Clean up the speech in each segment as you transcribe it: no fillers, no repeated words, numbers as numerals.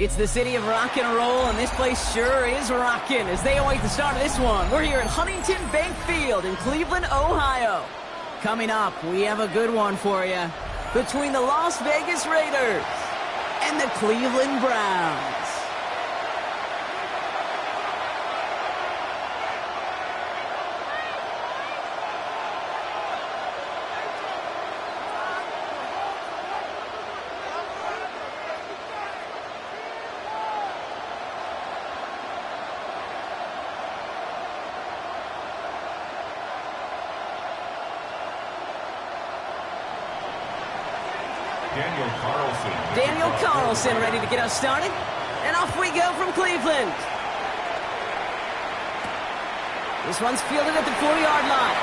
It's the city of rock and roll, and this place sure is rocking as they await the start of this one. We're here at Huntington Bank Field in Cleveland, Ohio. Coming up, we have a good one for you between the Las Vegas Raiders and the Cleveland Browns. Daniel Carlson ready to get us started. And off we go from Cleveland. This one's fielded at the 4-yard line.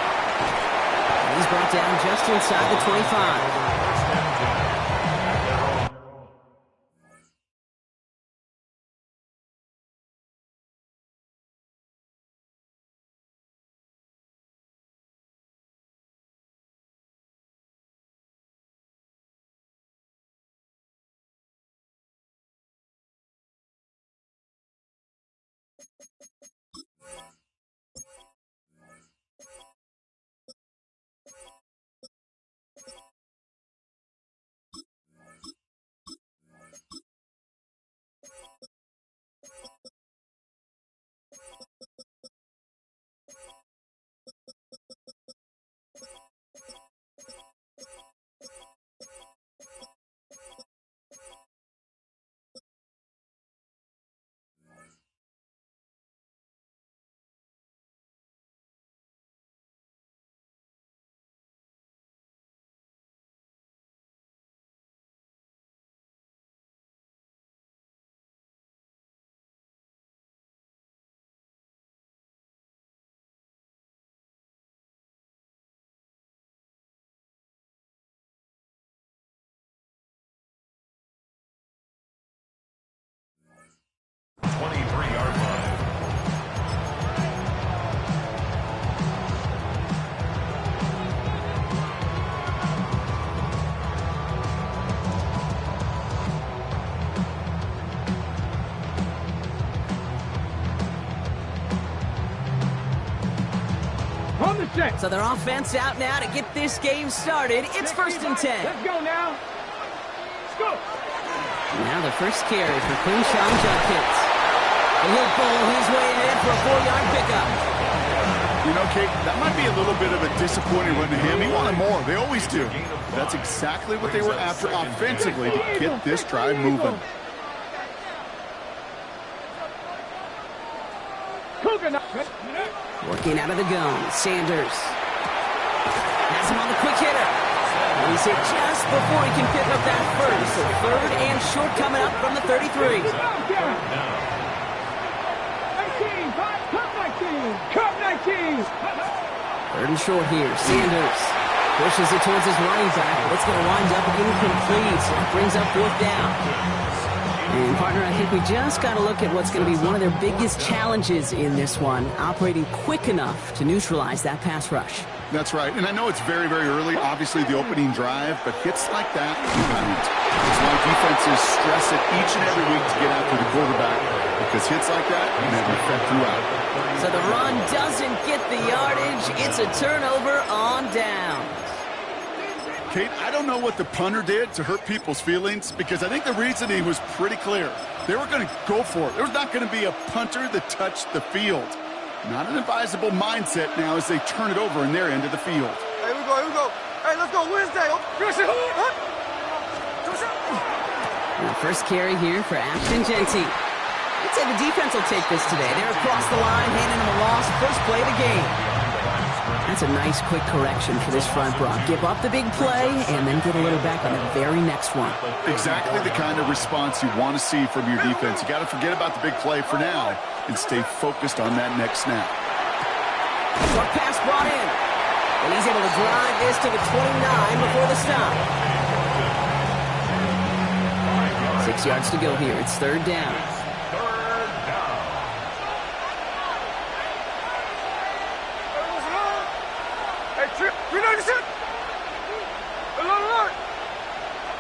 He's brought down just inside the 25. So their offense out now to get this game started. It's 1st and 10. Let's go now. Let's go. Now the first carry for Quinshon Judkins. And he'll bowl his way ahead for a 4-yard pickup. You know, Kate, that might be a little bit of a disappointing run to him. He wanted more. They always do. That's exactly what they were after offensively to get this drive moving. Working out of the gun, Sanders. Has him on the quick hitter. And he's hit just before he can pick up that first. So 3rd and short coming up from the 33. 19, Cup 19. 3rd and short here, Sanders. Pushes it towards his running back, but it's going to wind up incomplete. So it brings up 4th down. And, partner, I think we just got to look at what's going to be one of their biggest challenges in this one, operating quick enough to neutralize that pass rush. That's right. And I know it's very, very early, obviously the opening drive, but hits like that count. It's why defenses stress it each and every week to get after the quarterback, because hits like that can have an effect throughout. So the run doesn't get the yardage. It's a turnover on down. Kate, I don't know what the punter did to hurt people's feelings, because I think the reasoning was pretty clear. They were going to go for it. There was not going to be a punter that touched the field. Not an advisable mindset now as they turn it over in their end of the field. Hey, here we go. Hey, let's go Wednesday. The first carry here for Ashton Genty. I'd say the defense will take this today. They're across the line, handing him a loss. First play of the game. That's a nice quick correction for this front, Brock. Give up the big play and then get a little back on the very next one. Exactly the kind of response you want to see from your defense. You got to forget about the big play for now and stay focused on that next snap. Short pass brought in. And he's able to drive this to the 29 before the stop. 6 yards to go here. It's 3rd down.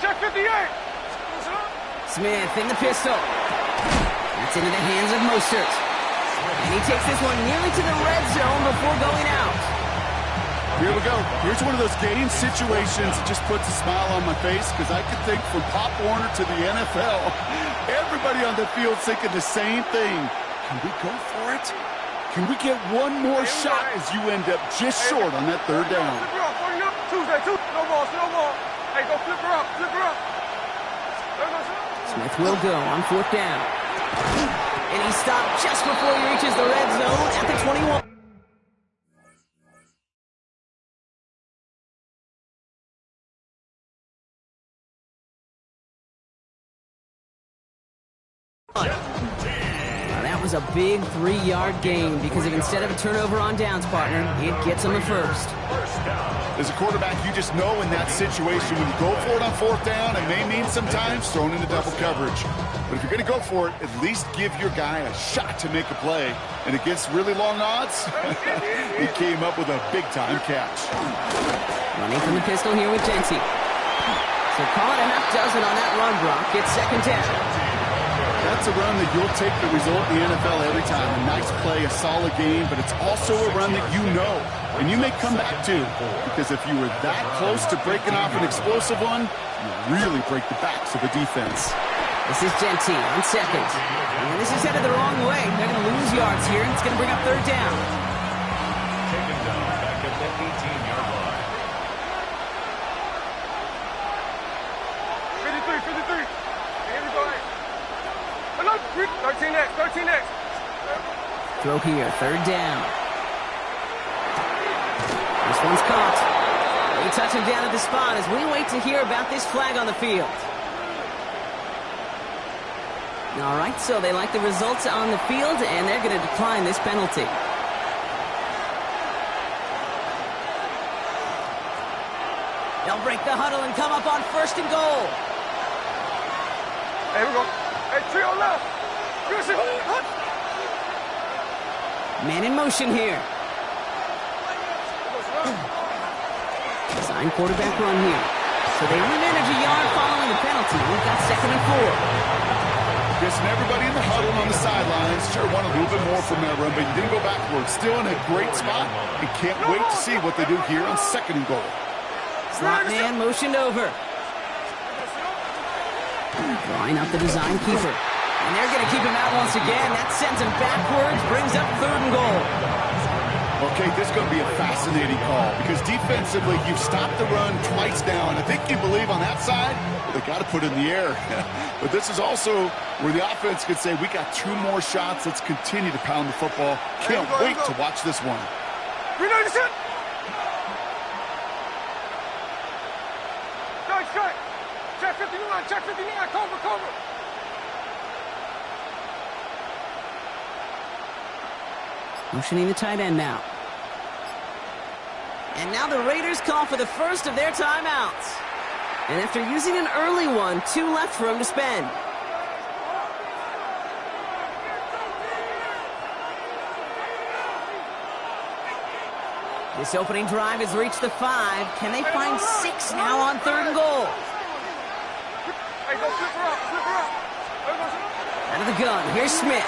Check 58. Smith in the pistol. That's into the hands of Mostert. And he takes this one nearly to the red zone before going out. Here we go. Here's one of those game situations that just puts a smile on my face because I can think from Pop Warner to the NFL, everybody on the field thinking the same thing. Can we go for it? Can we get one more shot as you end up just short on that third down? Flip her up, 40 up. Tuesday, two. No ball, no ball. Hey, go flip her up, flip her up. Smith will go on fourth down. And he stopped just before he reaches the red zone at the 21. Now that was a big 3-yard gain because if instead of a turnover on downs, partner, it gets him the first. As a quarterback, you just know in that situation when you go for it on fourth down, it may mean sometimes thrown into double coverage. But if you're going to go for it, at least give your guy a shot to make a play. And against really long odds, he came up with a big-time catch. Running from the pistol here with Dempsey. So call it enough dozen on that run block. It's second down. That's a run that you'll take the result in the NFL every time. A nice play, a solid game, but it's also a run that you know. And you may come back to, because if you were that close to breaking off an explosive one, you really break the backs of the defense. This is Genty on second. And this is headed the wrong way. They're going to lose yards here, and it's going to bring up third down. Taken down back at the 18-yard line. 53. Here we go. 13X, 13X. Throw here, third down. This one's caught. We touch him down at the spot as we wait to hear about this flag on the field. All right, so they like the results on the field, and they're going to decline this penalty. They'll break the huddle and come up on first and goal. Hey, here we go. Hey, trio left. Man in motion here. Design quarterback run here. So they only manage a yard following the penalty. We've got second and 4. Guessing everybody in the huddle on the sidelines sure want a little bit more from that run, but you didn't go backwards. Still in a great spot. And can't wait to see what they do here on second and goal. Slot man motioned over. Drawing up the design keeper. And they're going to keep him out once again. That sends him backwards, brings up third and goal. Okay, this is going to be a fascinating call because defensively, you've stopped the run twice now, and I think you believe on that side, they got to put it in the air. But this is also where the offense could say, we got 2 more shots. Let's continue to pound the football. Can't wait to watch this one. We know this shit. Check 59, cover. Motioning the tight end now. And now the Raiders call for the first of their timeouts. And after using an early one, 2 left for him to spend. This opening drive has reached the 5. Can they find 6 now on third and goal? Hey, go flip her up. Out of the gun, here's Smith.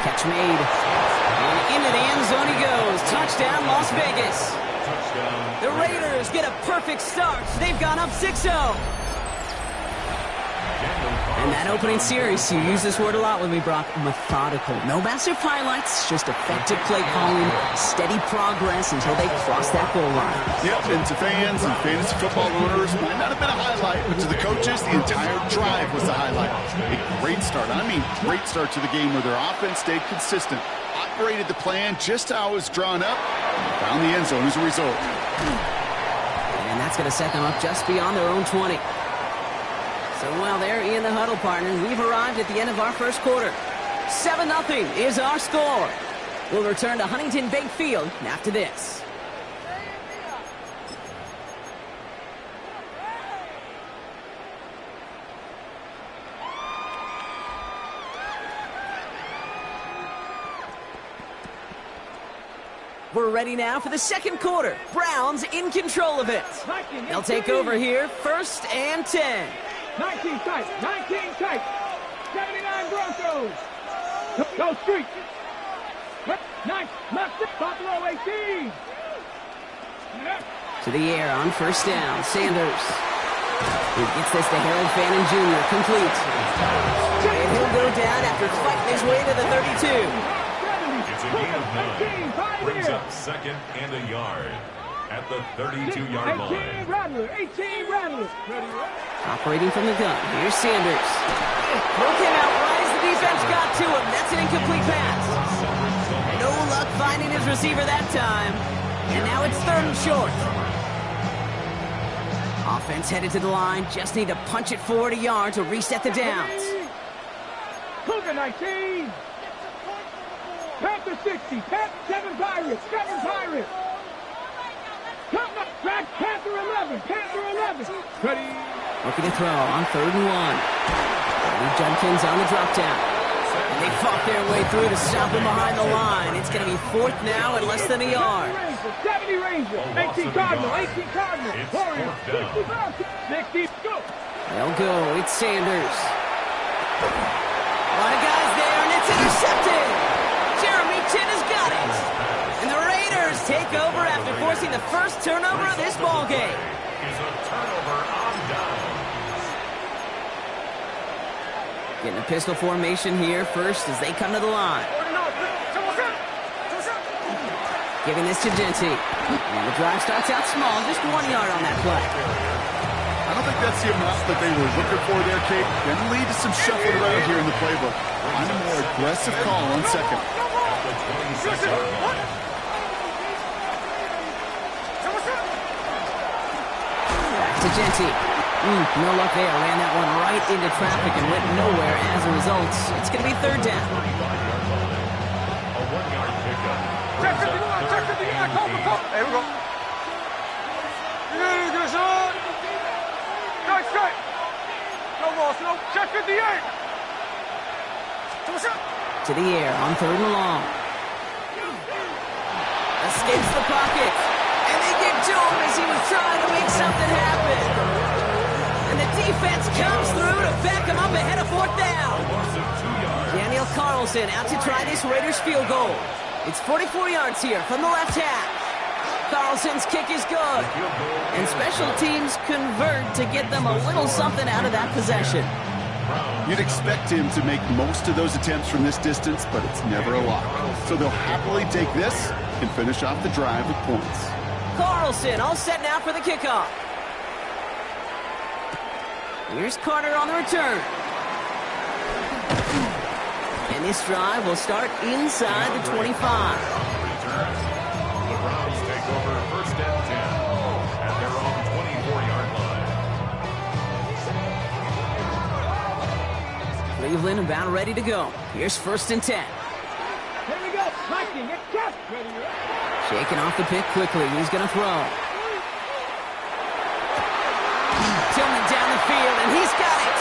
Catch made. And into the end zone he goes. Touchdown, Las Vegas. Touchdown. The Raiders get a perfect start. They've gone up 6-0. And that opening series, you use this word a lot with me, Brock, methodical. No massive highlights, just effective play calling, steady progress until they cross that goal line. Yep, and to fans and fantasy football owners, might not have been a highlight, but to the coaches, the entire drive was the highlight. A great start. I mean, great start to the game where their offense stayed consistent, operated the plan just how it was drawn up, and found the end zone as a result. And that's going to set them up just beyond their own 20. So while they're in the huddle, partner, we've arrived at the end of our first quarter. 7-0 is our score. We'll return to Huntington Bank Field after this. We're ready now for the second quarter. Browns in control of it. They'll take over here, 1st and 10. 19 tight. 19 tight. 79 Broncos. Go street. 9. Buffalo 18. To the air on first down. Sanders. He gets this to Harold Fannin Jr. Complete. And he'll go down after fighting his way to the 32. It's a gain of 9. Brings up second and a yard at the 32-yard line. 18 Rattler. 18 Rattler. Operating from the gun. Here's Sanders. Broke him out right as the defense got to him. That's an incomplete pass. No luck finding his receiver that time. And now it's 3rd and short. Offense headed to the line. Just need to punch it forward a yard to reset the downs. Cougar 19. Panther 60. 7 Pirates. 7 Pirates. Back. Panther 11. Panther 11. Ready. Looking to throw on 3rd and 1. Judkins on the drop down. And they fought their way through to stop him behind the line. It's going to be 4th now and less than a yard. 70 Ranger. 18 Cardinal. 18 Cardinal. It's 4th down. 60. Go. They'll go. It's Sanders. A lot of guys there, and it's intercepted. Jeremy Chin has got it. And the Raiders take over after forcing the first turnover of this ball game. Is a turnover on down. Getting a pistol formation here first as they come to the line. Giving this to Genty. And the drive starts out small, just 1 yard on that play. I don't think that's the amount that they were looking for there, Kate. Going to lead to some shuffling around here in the playbook. I'm a more aggressive call on second. At the 26-yard line. Back to Genty. No luck there. Ran that one right into traffic and went nowhere as a result. It's going to be 3rd down. A 1-yard pickup. Check 51, check 51, call. Hey, we go. Good shot. Strike. No ball, no. Check 58. To the air on 3rd and long. Escapes the pocket. And they get to him as he was trying to make something happen. And the defense comes through to back him up ahead of 4th down. Daniel Carlson out to try this Raiders field goal. It's 44 yards here from the left half. Carlson's kick is good. And special teams convert to get them a little something out of that possession. You'd expect him to make most of those attempts from this distance, but it's never a lot. So they'll happily take this and finish off the drive with points. Carlson all set now for the kickoff. Here's Carter on the return. And this drive will start inside the 25. The Browns take over 1st and 10 at their own 24-yard line. Cleveland about ready to go. Here's 1st and 10. Here we go. Viking. It's Jeff. Ready. Shaking off the pick quickly. He's going to throw. Tillman down the field, and he's got it.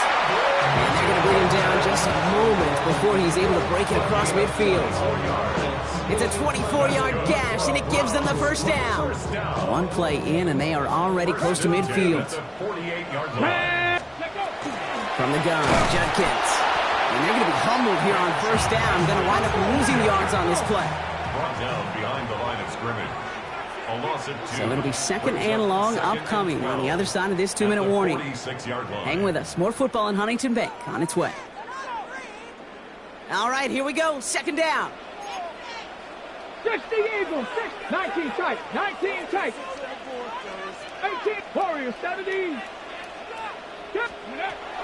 And they're going to bring him down just a moment before he's able to break it across midfield. It's a 24-yard gash, and it gives them the 1st down. 1 play in, and they are already close to midfield. From the gun, Judkins. And they're going to be humbled here on 1st down. Going to wind up losing yards on this play. Brought down behind the line of scrimmage. A loss of 2. So it'll be 2nd and long upcoming on the other side of this 2-minute warning. Hang with us. More football in Huntington Bank on its way. All right, here we go. 2nd down. 60 Eagles. 19 tight. 19 tight. 18 Warriors. 70.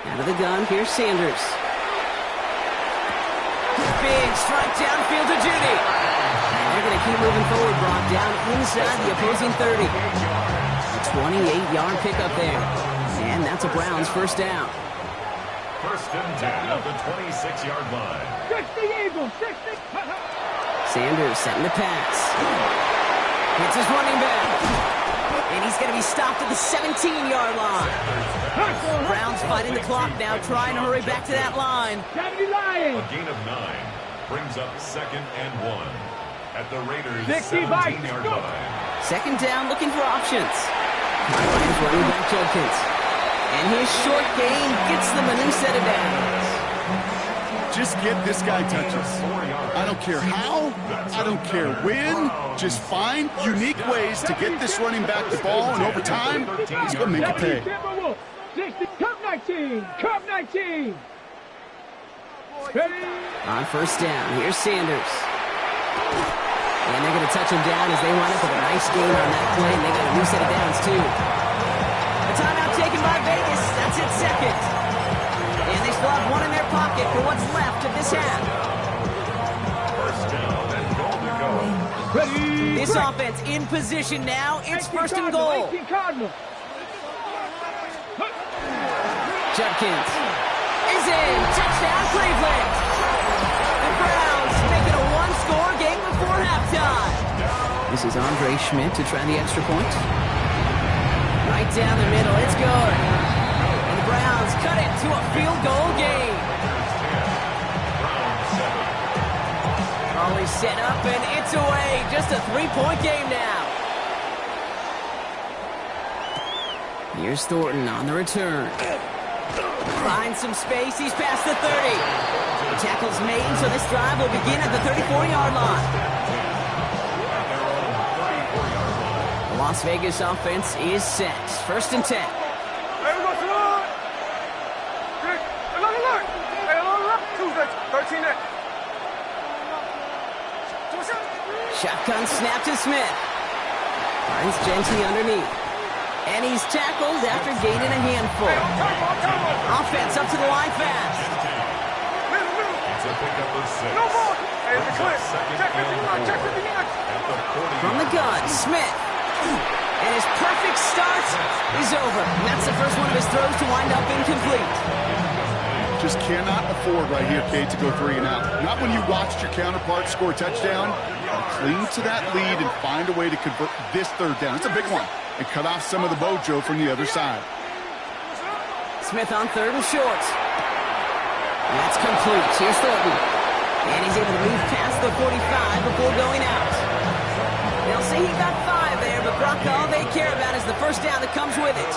Out of the gun, here's Sanders. Big strike downfield to Judy. And they're going to keep moving forward, brought down inside the opposing 30. A 28-yard pickup there. And that's a Browns 1st down. 1st and 10 at the 26-yard line. 60 Eagles. 60. Sanders setting the pass. Hits his running back. And he's going to be stopped at the 17-yard line. Browns fighting the clock now, trying to hurry back to that line. A gain of 9 brings up 2nd and 1 at the Raiders' 17-yard line. 2nd down, looking for options. Lions running back Judkins. And his short gain gets them a new set of downs. Just get this guy touches. I don't care how, I don't care when. Just find unique ways to get this running back the ball, and over time, he's going to make it pay. Cup 19! Cup 19! On first down, here's Sanders. And they're going to touch him down as they line up with a nice gain on that play, and they got a new set of downs, too. A timeout taken by Vegas. That's its second. And they still have one in their pocket for what's left of this half. First down and goal to go. This offense in position now. It's first and goal. Judkins is in. Touchdown, Cleveland. The Browns make it a one-score game before halftime. This is Andre Schmidt to try the extra point. Right down the middle. It's good. And the Browns cut it to a field goal game. Always set up, and it's away. Just a three-point game now. Here's Thornton on the return. Finds some space. He's past the 30. The tackle's made, so this drive will begin at the 34-yard line. The Las Vegas offense is set. First and 10. Hey, look. Hey, look. 13 X. Shotgun snap to Smith. Finds Genty underneath. And he's tackled after gaining a handful. Offense up to the line fast. It's a pickup of 6. No ball. Hey, it's a clip. Check 59. Check 59. From the gun, Smith. And his perfect start is over. And that's the first one of his throws to wind up incomplete. Just cannot afford right here, Kate, to go 3 and out. Not when you watched your counterpart score a touchdown. Cling to that lead and find a way to convert this third down. It's a big one. And cut off some of the mojo from the other side. Smith on third and short. And that's complete. Here's Thornton. And he's able to move past the 45 before going out. They'll say he got 5 there, but Brock, all they care about is the first down that comes with it.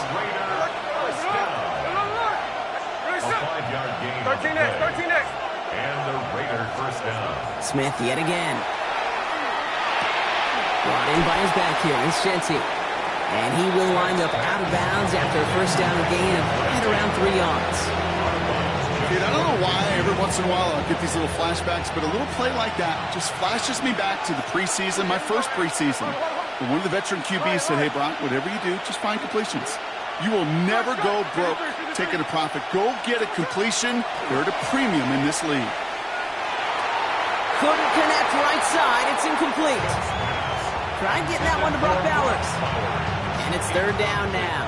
5-yard gain. 13 X. And the Raider first down. Smith yet again. Brought in by his back here. It's Genty. And he will wind up out of bounds after a first down gain of right around 3 yards. Dude, I don't know why every once in a while I'll get these little flashbacks, but a little play like that just flashes me back to the preseason, my first preseason. When one of the veteran QBs said, hey, Brock, whatever you do, just find completions. You will never go broke taking a profit. Go get a completion. They're at a premium in this league. Couldn't connect right side. It's incomplete. Tried getting that one to Brock Bowers. And it's third down now.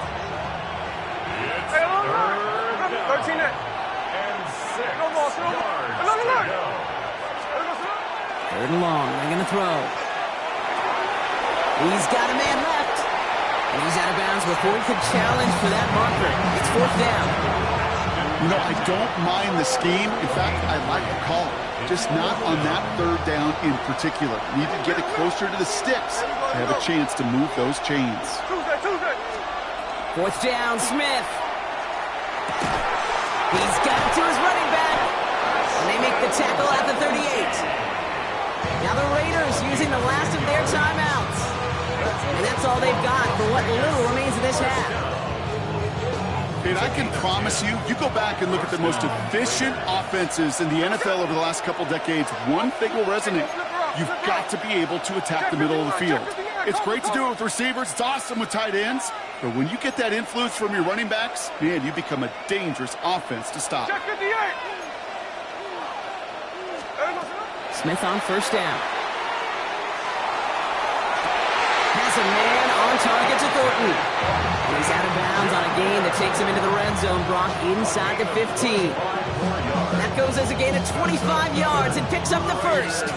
It's Hey, third 13 down. X. And 6 No ball, no. yards Look. to go. Third and long. They're going to throw. He's got a man left. And he's out of bounds before he could challenge for that marker. It's fourth down. You know, I don't mind the scheme. In fact, I like the call. Just not on that third down in particular. Need to get it closer to the sticks to have a chance to move those chains. Tuesday. Fourth down, Smith. He's got it to his running back. And they make the tackle at the 38. Now the Raiders using the last of their timeouts. And that's all they've got for what little remains of this half. And I can promise you, you go back and look at the most efficient offenses in the NFL over the last couple decades, one thing will resonate. You've got to be able to attack the middle of the field. It's great to do it with receivers. It's awesome with tight ends. But when you get that influence from your running backs, man, you become a dangerous offense to stop. Check 58. Smith on first down. Has a man on target to Thornton. And he's out of bounds on a gain that takes him into the red zone, Brock, inside the 15. That goes as a gain of 25 yards and picks up the first.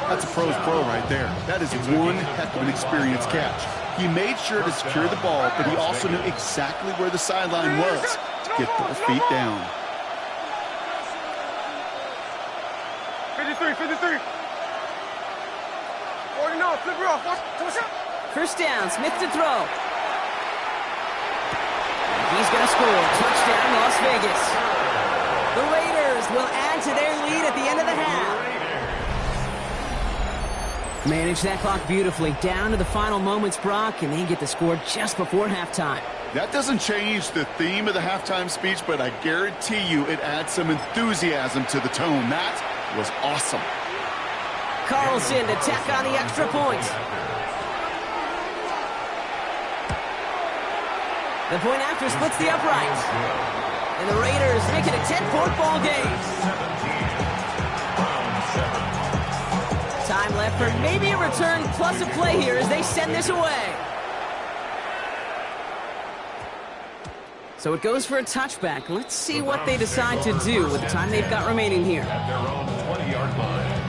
That's a pro's pro right there. That is one heck of an experienced catch. He made sure to secure the ball, but he also knew exactly where the sideline was to get both feet down. 53. 49. Flip it off. First down, Smith to throw. He He's going to score. Touchdown, Las Vegas. The Raiders will add to their lead at the end of the half. Manage that clock beautifully. Down to the final moments, Brock, and they get the score just before halftime. That doesn't change the theme of the halftime speech, but I guarantee you it adds some enthusiasm to the tone. That was awesome. Carlson to tack on the extra point. The point after splits the upright. And the Raiders make it a 10-point ball game. Time left for maybe a return plus a play here as they send this away. So it goes for a touchback. Let's see what they decide to do with the time they've got remaining here. At their own 20-yard line.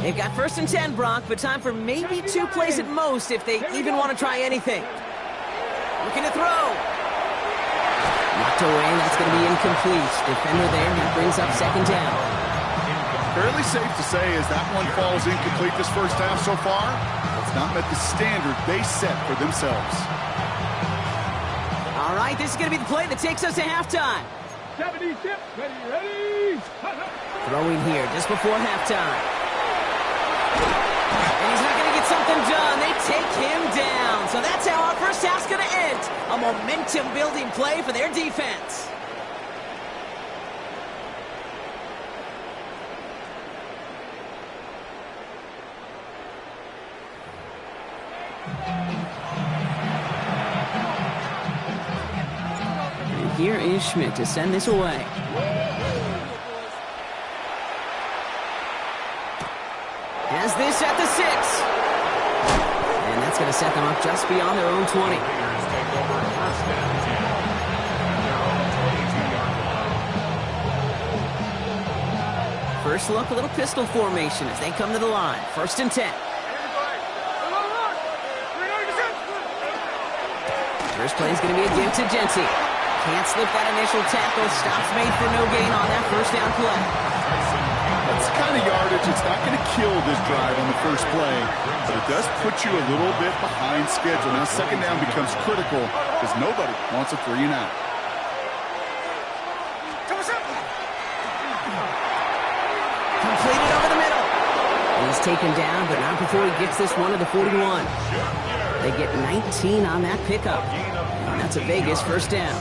They've got 1st and 10, Brock, but time for maybe 2 plays at most if they even want to try anything. Looking to throw. Knocked away, that's going to be incomplete. Defender there, that brings up 2nd down. Fairly safe to say as that one falls incomplete this first half so far, it's not met the standard they set for themselves. All right, this is going to be the play that takes us to halftime. 70 tip, ready. Throwing here just before halftime. And he's not going to get something done. They take him down. So that's how our first half's going to end. A momentum-building play for their defense. And here is Schmidt to send this away. Has this at the 6. And that's going to set them up just beyond their own 20. First look, a little pistol formation as they come to the line. 1st and 10. First play is going to be again to Genty. Can't slip that initial tackle. Stops made for no gain on that 1st down play. That's the kind of yardage. It's not going to kill this drive on the first play, but it does put you a little bit behind schedule. Now 2nd down becomes critical because nobody wants a 3 and out. Completed over the middle. He's taken down, but not before he gets this one to the 41. They get 19 on that pickup. And that's a Vegas 1st down.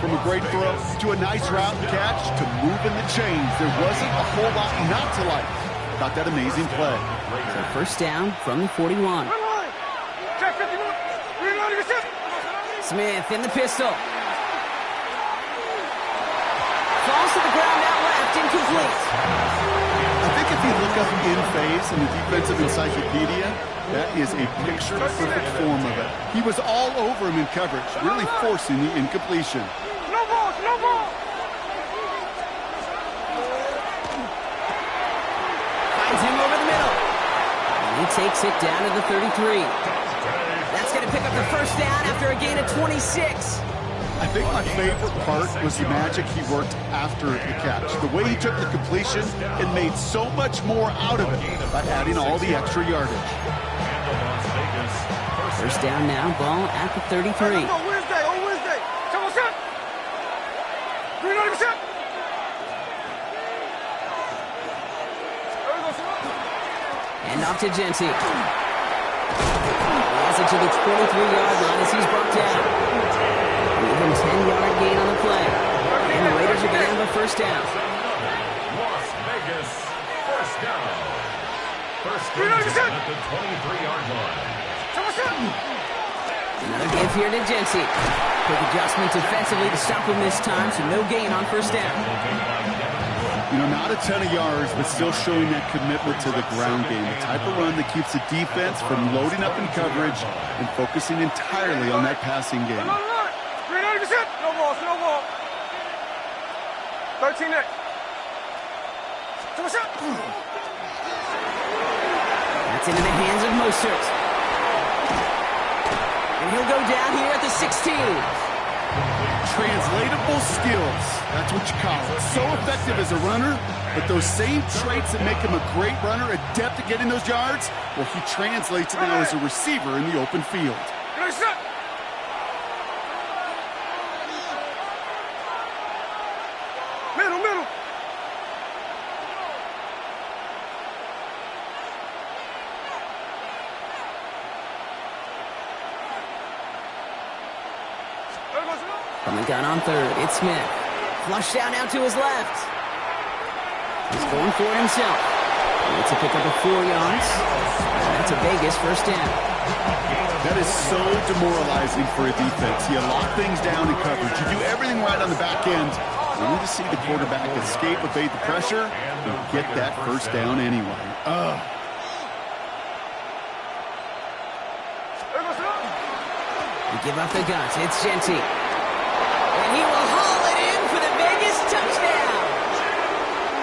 From a great throw to a nice route and catch to moving the chains, there wasn't a whole lot not to like about that amazing play. So 1st down from the 41. Smith in the pistol. Falls to the ground out left, incomplete. I think if you look up in phase in the defensive encyclopedia, that is a picture-perfect form of it. He was all over him in coverage, really forcing the incompletion. No ball, no ball. Finds him over the middle. And he takes it down to the 33. That's going to pick up the 1st down after a gain of 26. I think my favorite part was the magic he worked after the catch. The way he took the completion and made so much more out of it by adding all the extra yardage. 1st down now, ball at the 33. On Wednesday. And off to Genty. He has it to the 23-yard line as he's brought down. Even 10-yard gain on the play. And the Raiders are going to have a 1st down. Las Vegas, 1st down. 1st down at the 23-yard line. Another give here to Genty. Quick adjustment defensively to stop him this time, so no gain on 1st down. You know, not a ton of yards, but still showing that commitment to the ground game. The type of run that keeps the defense from loading up in coverage and focusing entirely on that passing game. No ball. 13 next. That's into the hands of Mostert. And he'll go down here at the 16. Translatable Incredible skills. That's what you call it. So effective as a runner, but those same traits that make him a great runner, adept at getting those yards, well, he translates it now as a receiver in the open field. Middle. From the gun on third, it's Smith. Flushed out now to his left. He's going for it himself. It's a pickup of 4 yards. That's a Vegas first down. That is so demoralizing for a defense. You lock things down in coverage. You do everything right on the back end. You need to see the quarterback escape, evade the pressure, and get that first down anyway. We give up the guns. It's Genty. And he will haul it in for the Vegas touchdown.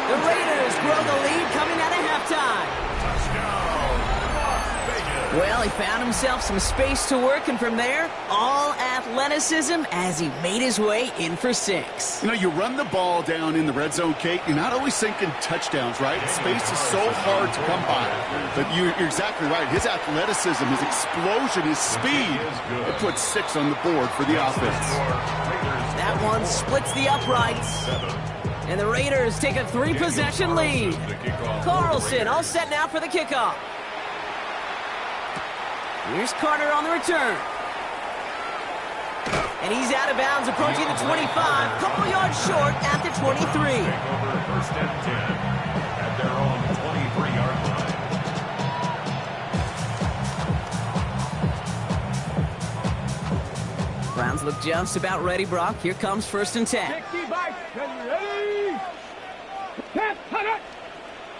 The Raiders grow the lead coming out of halftime. Well, he found himself some space to work, and from there, all athleticism as he made his way in for 6. You know, you run the ball down in the red zone, Kate, you're not always thinking touchdowns, right? Space is so hard to come by. But you're exactly right. His athleticism, his explosion, his speed, it puts 6 on the board for the offense. That one splits the uprights. And the Raiders take a 3-possession lead. Carlson all set now for the kickoff. Here's Carter on the return. And he's out of bounds, approaching the 25. Couple yards short at the 23. First and 10 at their own 23-yard line. Browns look just about ready, Brock. Here comes first and 10. 60 by ready. Tap, Hunter.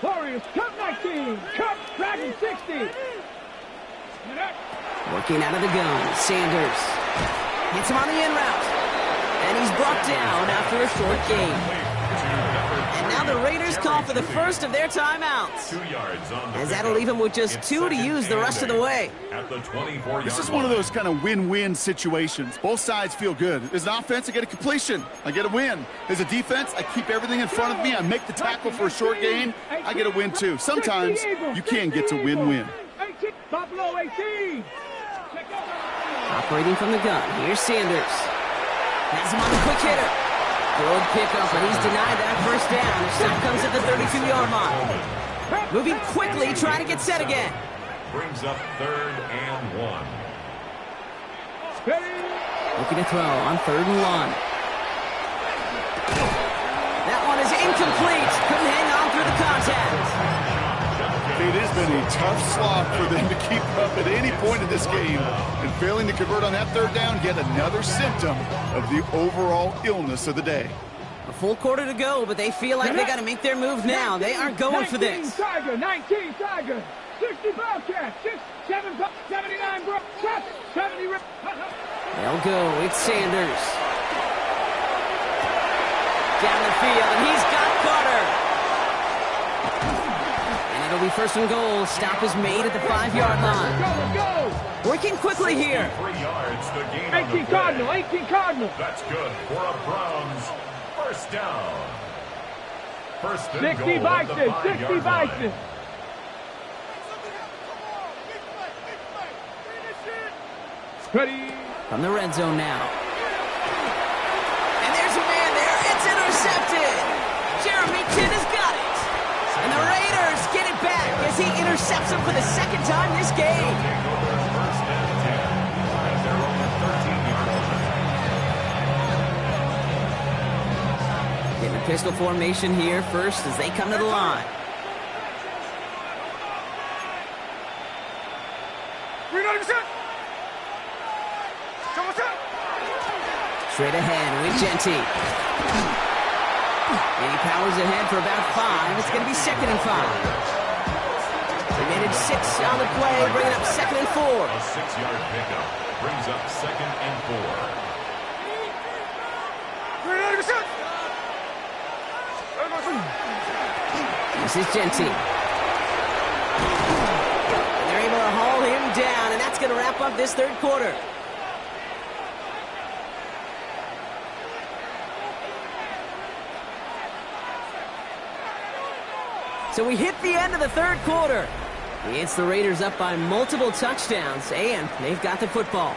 Warriors, cut 19. Cut, Dragon 60. Working out of the gun, Sanders hits him on the in route, and he's brought down after a short gain. And now the Raiders call for the first of their timeouts, 2 yards on the as that'll leave him with just 2 to use the rest of the way. At the 24-yard This is one of those kind of win-win situations. Both sides feel good. As an offense, I get a completion. I get a win. As a defense, I keep everything in front of me. I make the tackle for a short gain. I get a win, too. Sometimes you can get to win-win. Buffalo 18. Operating from the gun, here's Sanders. Has him on the quick hitter. Good pickup, but he's denied that first down. The stop comes at the 32-yard line. Moving quickly, trying to get set again. brings up 3rd and 1. Looking to throw on 3rd and 1. That one is incomplete. Couldn't hang on through the contact. It has been a tough slog for them to keep up at any point in this game. And failing to convert on that 3rd down, yet another symptom of the overall illness of the day. A full quarter to go, but they feel like they got to make their move now. They are going for this. 19 Tiger, 19 Tiger, 60 Bobcat, 79 Bobcat, 70. They'll go. It's Sanders. Down the field, and he's got Carter. And it'll be 1st and goal. Stop is made at the 5-yard line. Go! Working quickly here. 3 yards, the gain 18 Cardinal, 18 Cardinal. That's good for a Browns 1st down. 1st and 60 goal at the Bison, 5-yard 60 line. Bison. Ready. From the red zone now. And there's a man there. It's intercepted. Jeremy Kidd has got it. And the Raiders get it back as he intercepts him for the 2nd time this game. Take over 1st and 10 at their own 13-yard line. Getting a pistol formation here first as they come to the line. Straight ahead with Genty. And he powers ahead for about 5. It's going to be 2nd and 5. They made it 6 on the play, bringing up 2nd and 4. A 6-yard pickup brings up 2nd and 4. This is Genty. They're able to haul him down, and that's going to wrap up this 3rd quarter. So we hit the end of the third quarter. It's the Raiders up by multiple touchdowns, and they've got the football.